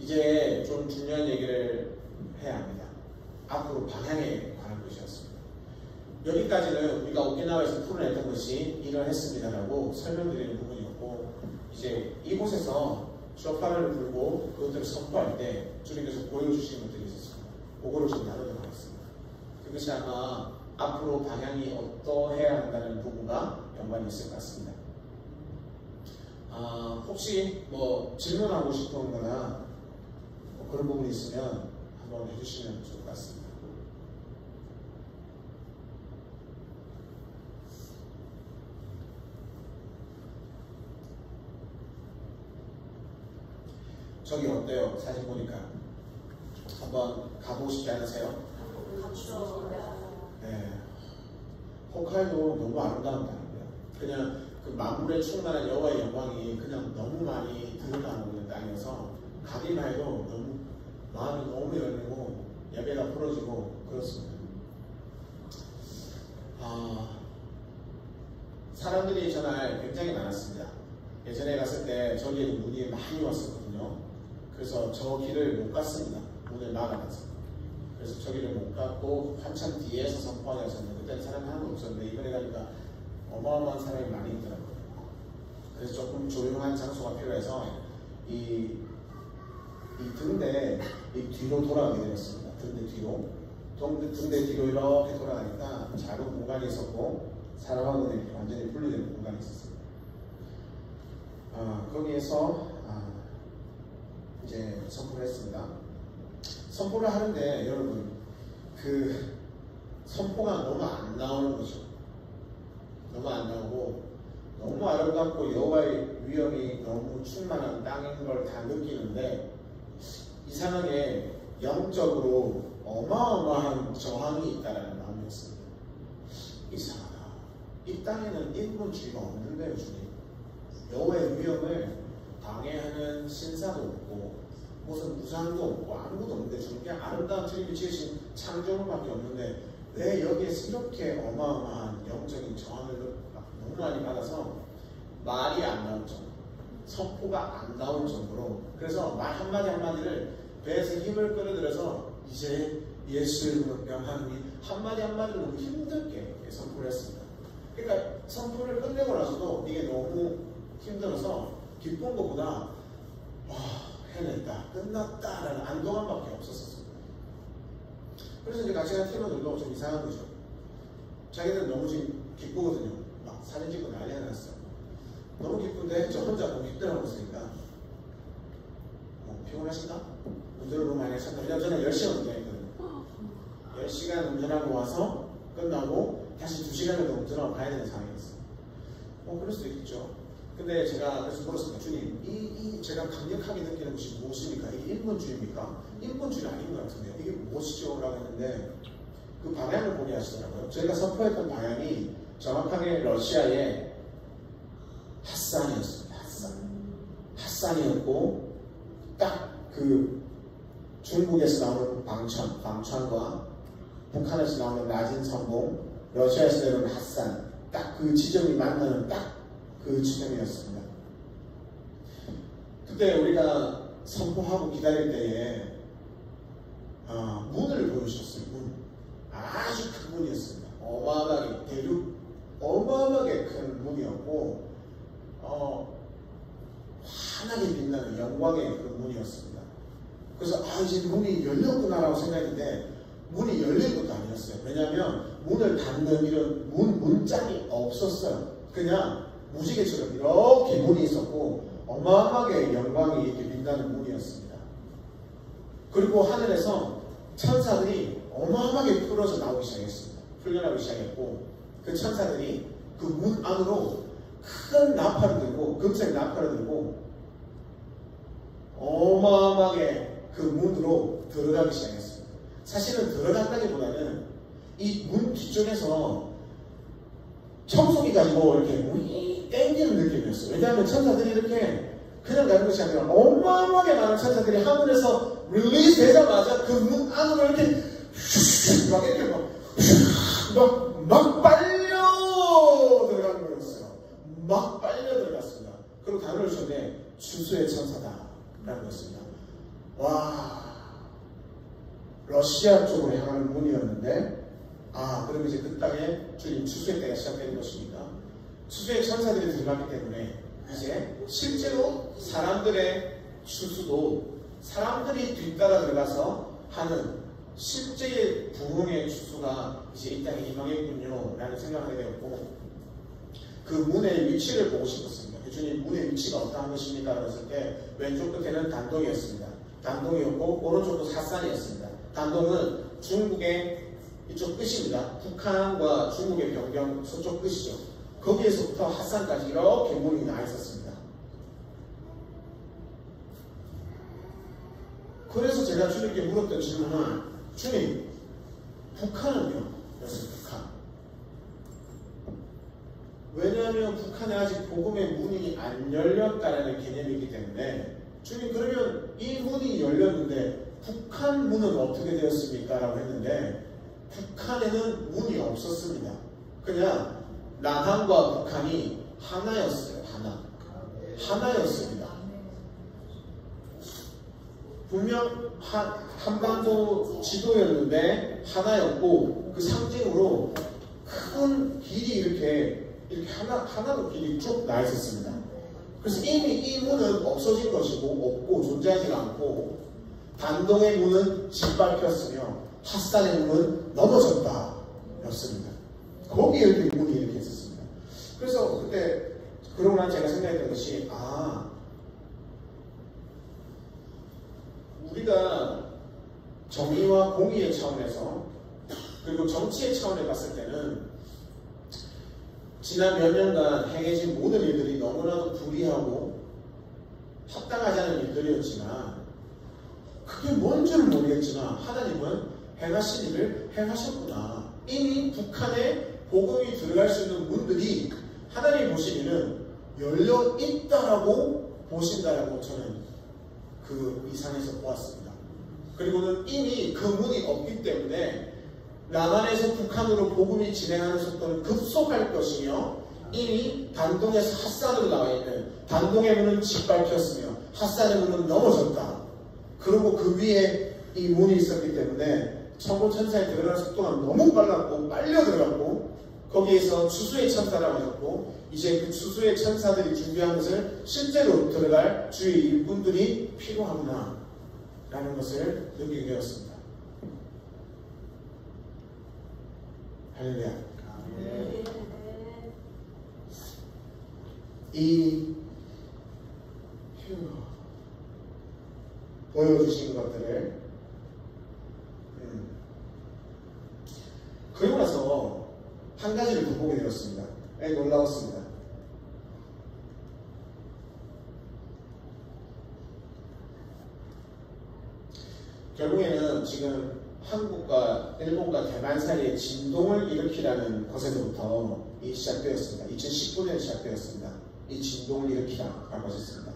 이제 좀 중요한 얘기를 해야 합니다. 앞으로 방향에 관한 것이었습니다. 여기까지는 우리가 오키나와에서 풀어냈던 것이 이러했습니다라고 설명드리는 부분이었고, 이제 이곳에서 쇼파를 불고 그것들을 선포할 때 주님께서 보여주신 것들이 있었습니다. 그거를 좀 나누도록 하겠습니다. 그것이 아마 앞으로 방향이 어떠해야 한다는 부분과 연관이 있을 것 같습니다. 혹시 뭐 질문하고 싶은 거나 뭐 그런 부분이 있으면 한번 해주시면 좋을 것 같습니다. 저기 어때요? 사진 보니까 한번 가보고 싶지 않으세요? 네. 홋카이도 너무 아름다운 땅이고요. 그냥 그 만물에 충만한 여호와의 영광이 그냥 너무 많이 드러나고 있는 땅이어서 가기만 해도 너무 마음이 너무 열리고 예배가 풀어지고 그렇습니다. 사람들이 전날 굉장히 많았습니다. 예전에 갔을 때 저기에도 눈이 많이 왔었거든요. 그래서 저 길을 못 갔습니다. 문을 막아놨어요. 그래서 저기를 못 갔고 한참 뒤에서 선포하자 하셨는데 그때는 사람이 하나도 없었는데 이번에 가니까 어마어마한 사람이 많이 있더라고요. 그래서 조금 조용한 장소가 필요해서 이 등대 뒤로 돌아가게 되었습니다. 등대 뒤로. 등대 뒤로 이렇게 돌아가니까 작은 공간이 있었고 사람하고는 이렇게 완전히 분리된 공간이 있었습니다. 거기에서 이제 선포를 했습니다. 선포를 하는데 여러분 그 선포가 너무 안 나오는 거죠. 너무 안 나오고 너무 아름답고 여호와의 위엄이 너무 충만한 땅인 걸 다 느끼는데 이상하게 영적으로 어마어마한 저항이 있다는 마음이었습니다. 이상하다. 이 땅에는 인본주의가 없는데요, 주님. 여호와의 위엄을 방해하는 신사도 없고 무슨 무상도 없고 아무것도 없는데 주님 그냥 아름다운 주님이 지으신 창조물밖에 없는데 왜 여기에서 이렇게 어마어마한 영적인 저항을 너무 많이 받아서 말이 안 나올 정도, 선포가 안 나올 정도로 그래서 말 한마디 한마디를 배에서 힘을 끌어들여서 이제 예수를 명하니 한마디 한마디를 너무 힘들게 선포를 했습니다. 그러니까 선포를 끝내고 나서도 이게 너무 힘들어서 기쁜 것보다 해냈다, 끝났다라는 안도감밖에 없었습니다. 그래서 이제 같이 간 팀원들도 좀 이상한 거죠. 자기들은 너무 지금 기쁘거든요. 막 사진 찍고 난리가 났어. 너무 기쁜데 저 혼자 너무 힘들어하고 있으니까 피곤하신가? 운전을 너무 많이 하셨나? 왜냐면 저는 10시간 운전했거든요. 10시간 운전하고 와서 끝나고 다시 2시간을 더 운전하고 가야 되는 상황이었어요. 그럴 수도 있겠죠. 근데 제가 그래서 물었습니다. 주님, 제가 강력하게 느끼는 것이 무엇입니까? 이게 인본주의입니까? 인본주의 아닌 것 같은데요. 이게 무엇이죠? 라고 했는데 그 방향을 보게 하시더라고요. 저희가 선포했던 방향이 정확하게 러시아의 핫산이었습니다. 핫산이었고 딱 그 중국에서 나오는 방천과 북한에서 나오는 낮은 성공, 러시아에서 내려오는 핫산, 딱 그 지점이 만나는 딱 그 지점이었습니다. 그때 우리가 선포하고 기다릴 때에 문을 보여주셨어요. 문. 아주 큰 문이었습니다. 어마어마하게 대륙 어마어마하게 큰 문이었고 환하게 빛나는 영광의 그 문이었습니다. 그래서 이제 문이 열렸구나라고 생각했는데 문이 열린 것도 아니었어요. 왜냐하면 문을 닫는 이런 문짝이 없었어요. 그냥 무지개처럼 이렇게 문이 있었고 어마어마하게 영광이 이렇게 빛나는 문이었습니다. 그리고 하늘에서 천사들이 어마어마하게 풀어져 나오기 시작했습니다. 풀려나오기 시작했고 그 천사들이 그 문 안으로 큰 나팔을 들고 금색 나팔을 들고 어마어마하게 그 문으로 들어가기 시작했습니다. 사실은 들어간다기보다는 이 문 뒤쪽에서 청소기 가지고 이렇게 문이 땡기는 느낌이었어요. 왜냐하면 천사들이 이렇게 그냥 가는 것이 아니라 어마어마하게 많은 천사들이 하늘에서 릴리즈 되자마자 그 문 안으로 이렇게 막 이렇게 막 빨려 들어가는 거였어요. 막 빨려 들어갔습니다. 그리고 단어를 썼는데 추수의 천사다 라는 거였습니다. 와, 러시아 쪽으로 향하는 문이었는데, 그럼 이제 그 땅에 주님 추수의 때가 시작되는 것입니다. 추수의 천사들이 들어갔기 때문에 이제 실제로 사람들의 추수도 사람들이 뒤따라 들어가서 하는 실제의 부흥의 추수가 이제 이 땅에 임하겠군요 라는 생각을 하게 되었고, 그 문의 위치를 보고 싶었습니다. 주님 문의 위치가 어떠한 것입니까? 그랬을 때 왼쪽 끝에는 단동이었습니다. 단동이었고 오른쪽도 삿산이었습니다. 단동은 중국의 이쪽 끝입니다. 북한과 중국의 변경 서쪽 끝이죠. 거기에서부터 핫산까지 이렇게 문이 나 있었습니다. 그래서 제가 주님께 물었던 질문은, 주님, 북한은요? 그래서 북한. 왜냐하면 북한에 아직 복음의 문이 안 열렸다는 개념이기 때문에, 주님, 그러면 이 문이 열렸는데 북한 문은 어떻게 되었습니까? 라고 했는데, 북한에는 문이 없었습니다. 그냥 남한과 북한이 하나였어요. 하나였습니다. 분명 한반도 지도였는데 하나였고, 그 상징으로 큰 길이 이렇게 하나로 길이 쭉 나 있었습니다. 그래서 이미 이 문은 없어진 것이고 없고 존재하지가 않고, 단동의 문은 짓밟혔으며 핫산의 문은 넘어졌다 였습니다. 거기에 이렇게 문이 이렇게 있었습니다. 그래서 그때 그러고 난 제가 생각했던 것이, 우리가 정의와 공의의 차원에서 그리고 정치의 차원에 봤을 때는 지난 몇 년간 행해진 모든 일들이 너무나도 불의하고 합당하지 않은 일들이었지만, 그게 뭔지는 모르겠지만 하나님은 행하신 일을 행하셨구나. 이미 북한에 복음이 들어갈 수 있는 문들이 하나님 보시기는 열려 있다라고 보신다라고 저는 그 이상에서 보았습니다. 그리고는 이미 그 문이 없기 때문에 남한에서 북한으로 복음이 진행하는 속도는 급속할 것이며, 이미 단동에서 핫산으로 나와 있는 단동의 문은 짓밟혔으며 핫산의 문은 넘어졌다. 그리고 그 위에 이 문이 있었기 때문에 천군 천사에 들어가는 속도가 너무 빨랐고 빨려 들어갔고, 거기에서 추수의 천사라고 하셨고, 이제 그 추수의 천사들이 준비한 것을 실제로 들어갈 주의 일꾼들이 필요하구나 라는 것을 느끼게 되었습니다. 할렐루야. 이 보여주신 것들을 그러고 나서 한 가지를 더 보게 되었습니다. 놀라웠습니다. 결국에는 지금 한국과 일본과 대만 사이에 진동을 일으키라는 것에서부터 시작되었습니다. 2019년에 시작되었습니다. 이 진동을 일으키라라고 하셨습니다.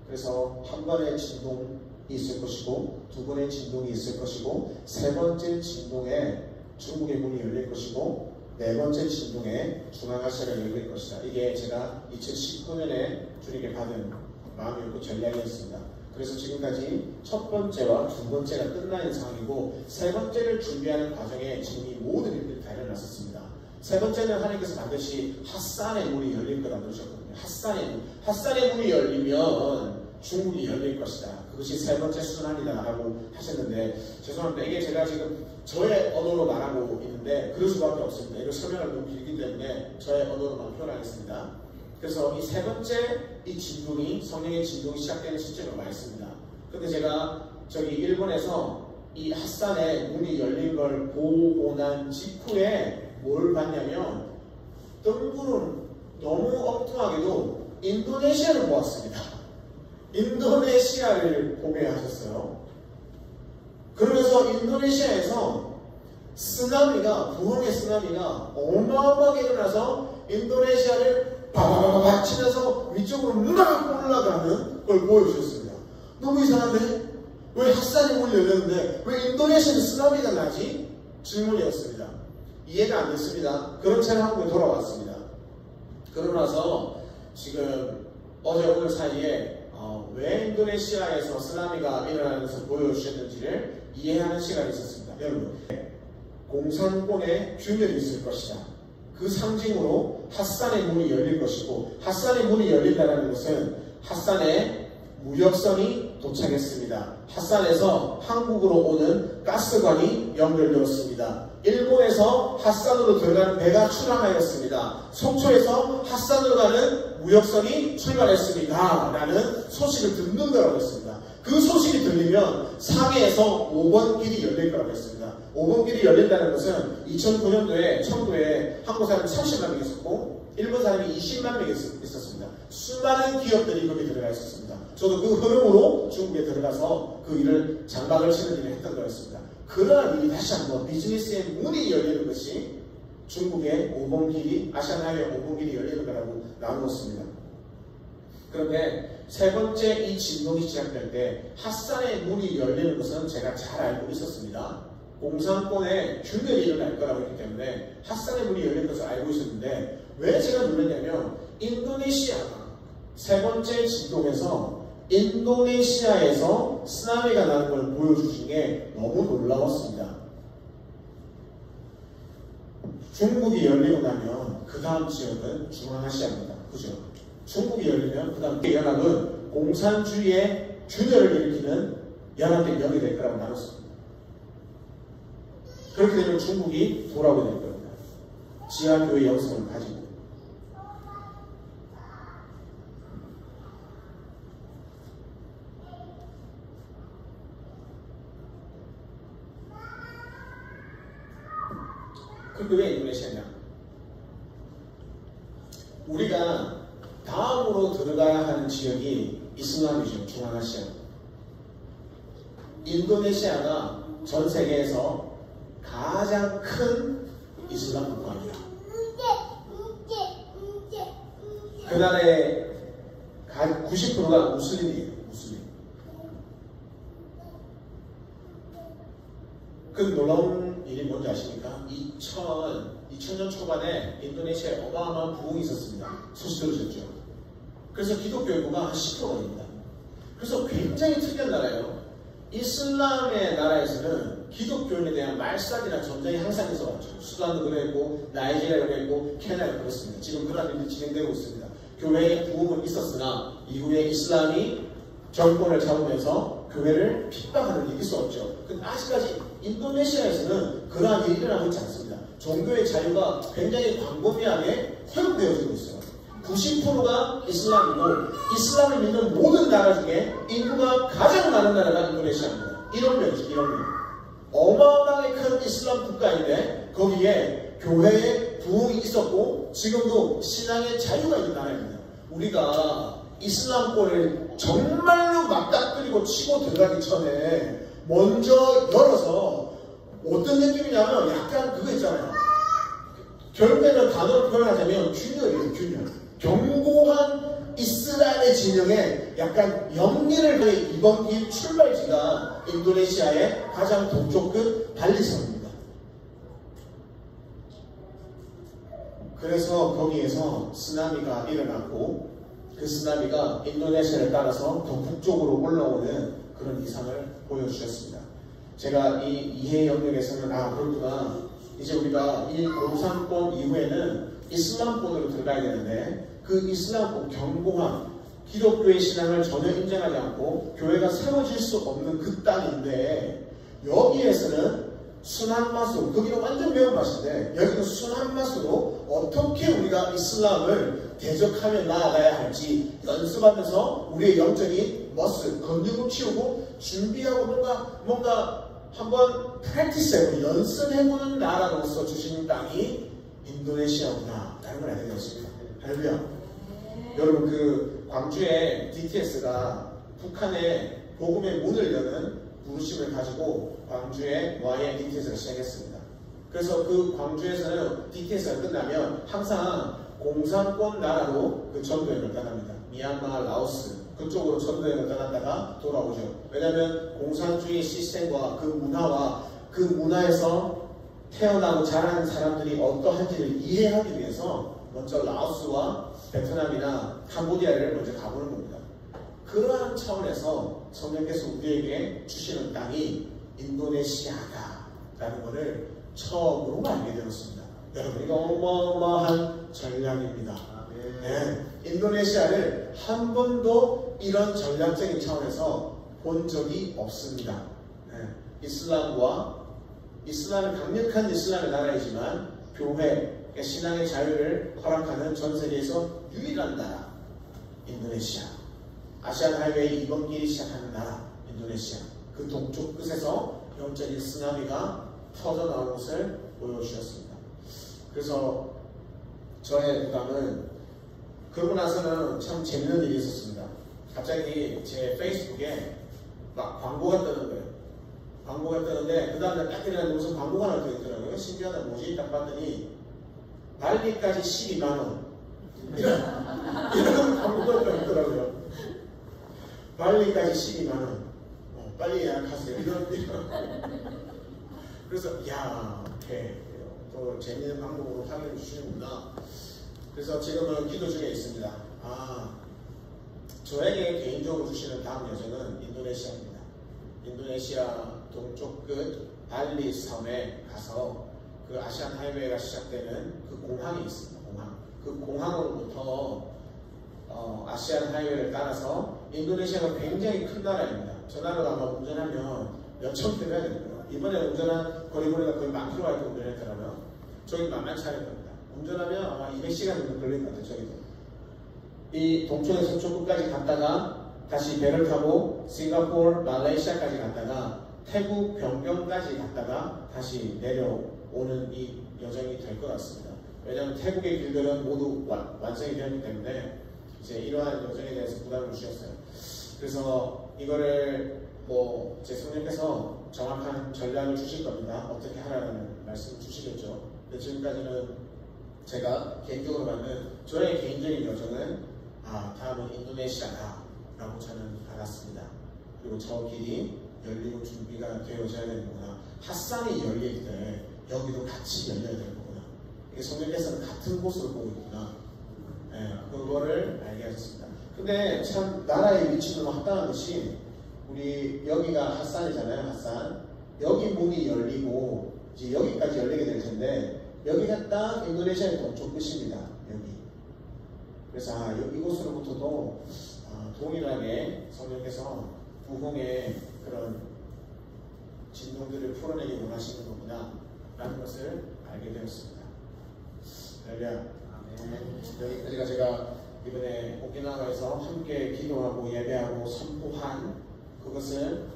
그래서 한 번의 진동이 있을 것이고, 두 번의 진동이 있을 것이고, 세 번째 진동에 중국의 문이 열릴 것이고, 네 번째 진동에 중앙아시아가 열릴 것이다. 이게 제가 2019년에 주님께 받은 마음이었고 전략이었습니다. 그래서 지금까지 첫 번째와 두 번째가 끝나 있는 상황이고, 세 번째를 준비하는 과정에 지금 이 모든 일들이 다 일어났었습니다. 세 번째는 하나님께서 반드시 핫산의 문이 열릴 거라고 그러셨거든요. 핫산의 문이 열리면 중국이 열릴 것이다. 그것이 세 번째 순환이다 라고 하셨는데, 죄송합니다. 이게 제가 지금 저의 언어로 말하고 있는데 그럴 수밖에 없습니다. 이거 설명을 너무 길기 때문에 저의 언어로만 표현하겠습니다. 그래서 이 세 번째 이 진동이, 성령의 진동이 시작되는 시점에 와 있습니다. 근데 제가 저기 일본에서 이 핫산의 문이 열린 걸 보고 난 직후에 뭘 봤냐면, 뜬구름 너무 엉뚱하게도 인도네시아를 보았습니다. 인도네시아를 보게 하셨어요. 그러면서 인도네시아에서 쓰나미가, 부흥의 쓰나미가 어마어마하게 일어나서 인도네시아를 바바바박 치면서 위쪽으로 막 올라가는 걸 보여주셨습니다. 너무 이상한데? 왜 핫산이 문이 열렸는데 왜 인도네시아는 쓰나미가 나지? 질문이었습니다. 이해가 안 됐습니다. 그런 채로 한국에 돌아왔습니다. 그러고 나서 지금 어제 오늘 사이에 왜 인도네시아에서 쓰나미가 일어나는 것을 보여주셨는지를 이해하는 시간이 있었습니다. 여러분, 공산권의 균열이 있을 것이다. 그 상징으로 핫산의 문이 열릴 것이고, 핫산의 문이 열린다는 것은 핫산의 무역선이 도착했습니다. 핫산에서 한국으로 오는 가스관이 연결되었습니다. 일본에서 핫산으로 들어가는 배가 출항하였습니다. 속초에서 핫산으로 가는 무역선이 출발했습니다. 라는 소식을 듣는 거라고 했습니다. 그 소식이 들리면 상해에서 5번 길이 열릴 거라고 했습니다. 5번 길이 열린다는 것은 2009년도에 청도에 한국 사람이 30만 명 있었고 일본 사람이 20만 명 있었습니다. 수많은 기업들이 거기 들어가 있었습니다. 저도 그 흐름으로 중국에 들어가서 그 일을 장박을 치는 일을 했던 거였습니다. 그러한 일이 다시 한번 비즈니스의 문이 열리는 것이 중국의 5번 길이, 아시아나이의 5번 길이 열리는 거라고 나누었습니다. 그런데 세 번째 이 진동이 시작될 때 핫산의 문이 열리는 것은 제가 잘 알고 있었습니다. 공산권의 균열이 일어날 거라고 했기 때문에 핫산의 문이 열리는 것을 알고 있었는데 왜 제가 놀랐냐면 인도네시아가 세 번째 진동에서 인도네시아에서 쓰나미가 나는 걸 보여주신 게 너무 놀라웠습니다. 중국이 열리고 나면 그 다음 지역은 중앙아시아입니다. 그죠? 중국이 열리면 그 다음 연합은 공산주의의 균열을 일으키는 연합대명이 될 거라고 나눴습니다. 그렇게 되면 중국이 돌아오게 될 겁니다. 지하교의 영성을 가지고. 그게 왜 인도네시아냐? 우리가 다음으로 들어가야 하는 지역이 이슬람이죠. 중앙아시아. 인도네시아가 전 세계에서 가장 큰 이슬람 국가입니다. 그 나라의 90%가 무슬림이에요. 무슬림. 그 놀라운 일이 뭔지 아십니까? 2000년 초반에 인도네시아에 어마어마한 부흥이 있었습니다. 소식 들으셨죠? 그래서 기독교 인구가 한 10%가 됩니다. 그래서 굉장히 특이한 나라예요. 이슬람의 나라에서는 기독교인에 대한 말살이나 전쟁이 항상 있어왔죠. 수단도 그랬고, 나이지리아도 그랬고, 케냐도 그렇습니다. 지금 그런 일이 진행되고 있습니다. 교회의 부흥은 있었으나 이후에 이슬람이 정권을 잡으면서 교회를 핍박하는 일이 있었죠. 근데 아직까지 인도네시아에서는 그러한 일이 일어나고 있지 않습니다. 종교의 자유가 굉장히 광범위하게 허용되어지고 있어요. 90%가 이슬람이고 이슬람을 믿는 모든 나라 중에 인구가 가장 많은 나라가 인도네시아입니다. 1억 명이죠. 1억 명. 어마어마하게 큰 이슬람 국가인데 거기에 교회의 부흥이 있었고 지금도 신앙의 자유가 있는 나라입니다. 우리가 이슬람권을 정말로 맞닥뜨리고 치고 들어가기 전에 먼저 열어서 어떤 느낌이냐면 약간 그거 있잖아요. 결국에는 단어로 표현하자면 균열이에요. 균열. 견고한 이스라엘의 진영에 약간 영리를 해. 이번 길 출발지가 인도네시아의 가장 동쪽 끝 발리섬입니다. 그래서 거기에서 쓰나미가 일어났고 그 쓰나미가 인도네시아를 따라서 더 북쪽으로 올라오는 그런 이상을 보여주셨습니다. 제가 이 이해 영역에서는 그렇구나. 이제 우리가 이 공산권 이후에는 이슬람권으로 들어가야 되는데 그 이슬람권 견고한 기독교의 신앙을 전혀 인정하지 않고 교회가 세워질 수 없는 그 땅인데 여기에서는 순한 맛으로, 거기는 완전 매운 맛인데 여기는 순한 맛으로 어떻게 우리가 이슬람을 대적하며 나아가야 할지 연습하면서 우리의 영적인 머슬, 근육을 키우고 준비하고 뭔가 한번 프랙티스해보고 연습해보는 나라로서 주신 땅이 인도네시아구나 라는 걸 알게 되었습니다. 할렐루야. 여러분 그 광주에 DTS가 북한의 복음의 문을 여는 부르심을 가지고 광주에 YN DTS를 시작했습니다. 그래서 그 광주에서는 DTS가 끝나면 항상 공산권 나라로 그 전도여행을 떠납니다. 미얀마, 라오스 그쪽으로 전도여행을 떠났다가 돌아오죠. 왜냐하면 공산주의 시스템과 그 문화와 그 문화에서 태어나고 자라는 사람들이 어떠한지를 이해하기 위해서 먼저 라오스와 베트남이나 캄보디아를 먼저 가보는 겁니다. 그러한 차원에서 성령께서 우리에게 주시는 땅이 인도네시아다라는 것을 처음으로 알게 되었습니다. 여러분, 이거 어마어마한 전략입니다. 네, 인도네시아를 한 번도 이런 전략적인 차원에서 본 적이 없습니다. 네, 이슬람은 강력한 이슬람의 나라이지만 교회, 신앙의 자유를 허락하는 전 세계에서 유일한 나라 인도네시아. 아시안 하이웨이 2번 길이 시작하는 나라 인도네시아. 그 동쪽 끝에서 영적인 쓰나미가 터져나온 것을 보여주셨습니다. 그래서 저의 부담은 그러고 나서는 참 재밌는 일이 있었습니다. 갑자기 제 페이스북에 막 광고가 뜨는 거예요. 광고가 뜨는데 그 다음에 딱 일어나는데 무슨 광고가 하나 떠있더라고요. 신기하다. 뭐지? 딱 봤더니 발리까지 12만원 이런 광고가 떠있더라고요. 발리까지 12만원 빨리 예약하세요. 이런 그래서 야, 오케이. 또 재미있는 방법으로 확인해 주시는구나. 그래서 지금은 기도 중에 있습니다. 저에게 개인적으로 주시는 다음 여정은 인도네시아입니다. 인도네시아 동쪽 끝 발리 섬에 가서 그 아시안 하이웨이가 시작되는 그 공항이 있습니다. 공항. 그 공항으로부터 아시안 하이웨이를 따라서 인도네시아가 굉장히 큰 나라입니다. 저 나라가 아마 운전하면 몇천 킬로 해야 됩니다. 이번에 운전한 거리가 거의 10,000km 갈 정도 했더라고요. 저기 만만치 않을 겁니다. 운전하면 아마 200시간 정도 걸릴 것 같아요. 저기도. 이 동쪽에서 서쪽 끝까지 갔다가 다시 배를 타고 싱가포르, 말레이시아까지 갔다가 태국 변경까지 갔다가 다시 내려오는 이 여정이 될 것 같습니다. 왜냐하면 태국의 길들은 모두 완성이 되었기 때문에 이제 이러한 여정에 대해서 부담을 주셨어요. 그래서 이거를 제 성령께서 정확한 전략을 주실 겁니다. 어떻게 하라는 말씀을 주시겠죠. 근데 지금까지는 제가 개인적으로 받는 저의 개인적인 여정은 다음은 인도네시아다 라고 저는 알았습니다. 그리고 저 길이 열리고 준비가 되어져야 되는 거구나. 핫산이 열릴 때 여기도 같이 열려야 되는 거구나. 이게 성령께서는 같은 곳을 보고 있구나. 네, 그거를 알게 하셨습니다. 근데 참 나라의 위치도 합당한 것이 우리 여기가 핫산이잖아요. 핫산. 여기 문이 열리고 이제 여기까지 열리게 될 텐데 여기가 딱 인도네시아의 동쪽 끝입니다. 여기. 그래서 이곳으로부터도 동일하게 성령께서 부흥의 그런 진동들을 풀어내기 원하시는 거구나 라는 것을 알게 되었습니다. 할렐루야. 여기까지가 제가 이번에 오키나와에서 함께 기도하고 예배하고 선포한 그것을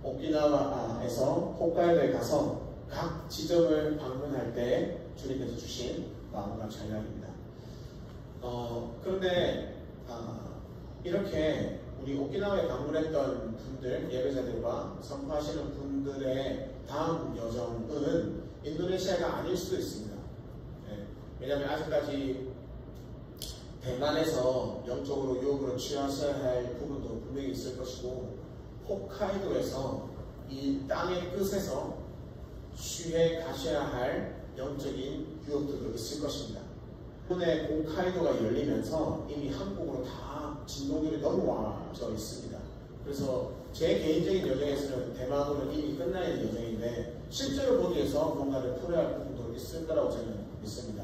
오키나와에서 홋카이도에 가서 각 지점을 방문할 때 주님께서 주신 마음과 전략입니다. 그런데 이렇게 우리 오키나와에 방문했던 분들, 예배자들과 선포하시는 분들의 다음 여정은 인도네시아가 아닐 수도 있습니다. 네, 왜냐하면 아직까지 대만에서 영적으로 유혹으로 취하셔야 할 부분도 분명히 있을 것이고 홋카이도에서 이 땅의 끝에서 쉬해 가셔야 할 영적인 유혹들도 있을 것입니다. 이번에 홋카이도가 열리면서 이미 한국으로 다 진동들이 넘어와져 있습니다. 그래서 제 개인적인 여정에서는 대만으로는 이미 끝나 있는 여정인데 실제로 거기에서 뭔가를 풀어야 할 부분도 있을 거라고 저는 믿습니다.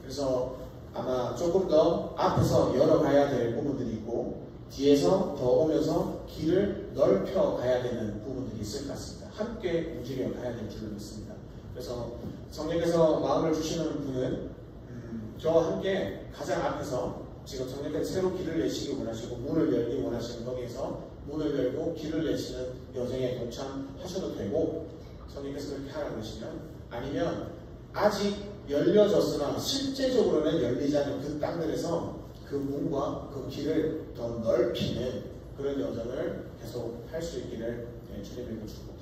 그래서 아마 조금 더 앞에서 열어가야 될 부분들이 있고 뒤에서 더 오면서 길을 넓혀 가야 되는 부분들이 있을 것 같습니다. 함께 움직여 가야 될 줄로 믿습니다. 그래서 성령께서 마음을 주시는 분은 저와 함께 가장 앞에서 지금 성령께서 새로 길을 내시기 원하시고 문을 열기 원하시는 거기에서 문을 열고 길을 내시는 여정에 동참하셔도 되고 성령께서 그렇게 하라고 하시면 아니면 아직 열려졌으나 실제적으로는 열리지 않은 그 땅들에서 그 문과 그 길을 더 넓히는 그런 여정을 계속 할 수 있기를 주님에게 축복합니다.